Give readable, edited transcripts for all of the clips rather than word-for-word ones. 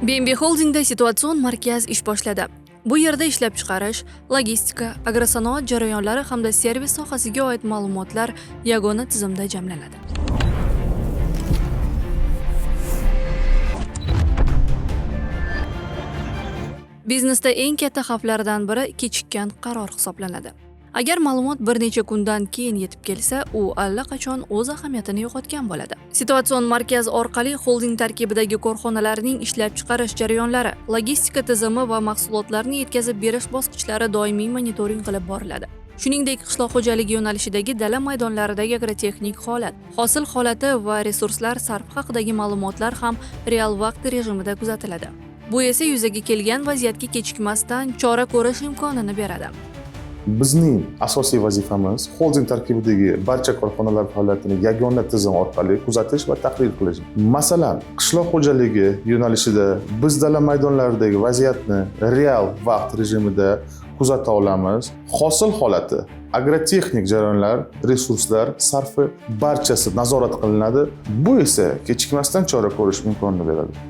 BNB Holdingda situatsion markaz ish boshladi. Bu yerda ishlab chiqarish, logistika, agrosanoat jarayonlari hamda servis sohasiga oid ma'lumotlar yagona tizimda jamlanadi. Biznesda eng katta xavflardan biri kechikkan qaror hisoblanadi. Agar ma'lumot bir necha kundan keyin yetib kelsa, u allaqachon o'z ahamiyatini yo'qotgan bo'ladi. Situatsion markaz orqali xolding tarkibidagi korxonalarning ishlab chiqarish jarayonlari, logistika tizimi va mahsulotlarni yetkazib berish bosqichlari doimiy monitoring qilib boriladi. Shuningdek, qishloq xo'jaligi yo'nalishidagi dala maydonlaridagi agrotexnik holat, hosil holati va resurslar sarfi haqidagi ma'lumotlar ham real vaqt rejimida kuzatiladi. Bu esa yuzaga kelgan vaziyatga kechikmasdan chora ko'rish imkonini beradi. Bizning asosiy vazifamiz xolding tarkibidagi barcha korxonalar faoliyatini yagona tizim orqali kuzatish va tahlil qilish. Masalan, qishloq xo'jaligi yo'nalishida biz dala maydonlaridagi vaziyatni real vaqt rejimida kuzata olamiz. Hosil holati, agrotexnik jarayonlar, resurslar sarfi barchasi nazorat qilinadi. Bu esa kechikmasdan chora ko'rish imkonini beradi.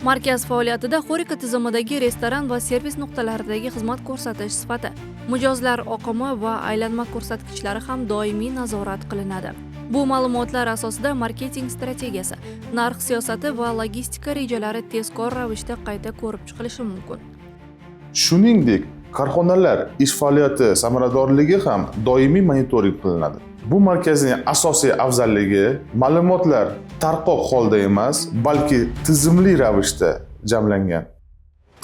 Markaz faoliyatida xorika tizimidagi restoran va servis nuqtalaridagi xizmat ko'rsatish sifati, mijozlar oqimi va aylanma ko'rsatkichlari ham doimiy nazorat qilinadi. Bu ma'lumotlar asosida marketing strategiyasi, narx siyosati va logistika rejalari tezkor ravishda qayta ko'rib chiqilishi mumkin. Shuningdek, korxonalar ish faoliyati samaradorligi ham doimiy monitoring qilinadi. Bu markazning asosiy afzalligi ma'lumotlar tarqoq holda emas, balki tizimli ravishda jamlangan.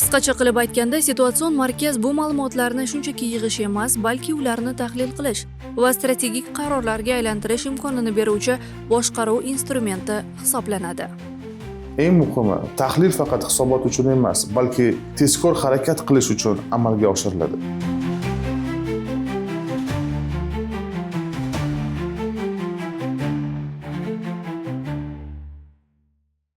Qisqacha qilib aytganda, situatsion markaz bu ma'lumotlarni shunchaki yig'ish emas, balki ularni tahlil qilish va strategik qarorlarga aylantirish imkonini beruvchi boshqaruv instrumenti hisoblanadi. Eng muhimi, tahlil faqat hisobot uchun emas, balki tezkor harakat qilish uchun amalga oshiriladi.